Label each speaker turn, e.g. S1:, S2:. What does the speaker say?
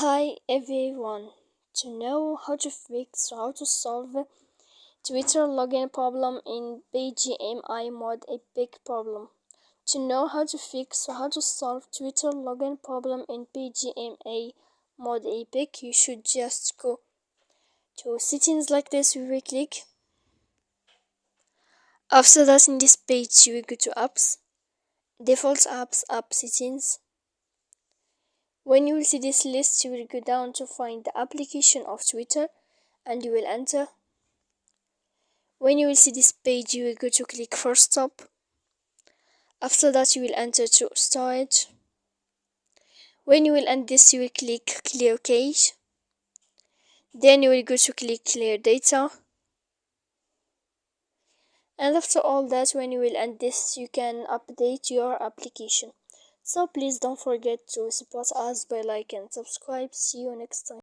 S1: Hi everyone. To know how to solve a Twitter login problem in bgmi mod a big problem. To know how to solve Twitter login problem in bgmi mod a big, you should just go to settings like this. We will click. After that, in this page, you will go to apps, default apps, app settings. When you will see this list, you will go down to find the application of Twitter and you will enter. When you will see this page, you will go to click first stop. After that, you will enter to storage. When you will end this, you will click clear cache. Then you will go to click clear data. And after all that, when you will end this, you can update your application. So please don't forget to support us by like and subscribe. See you next time.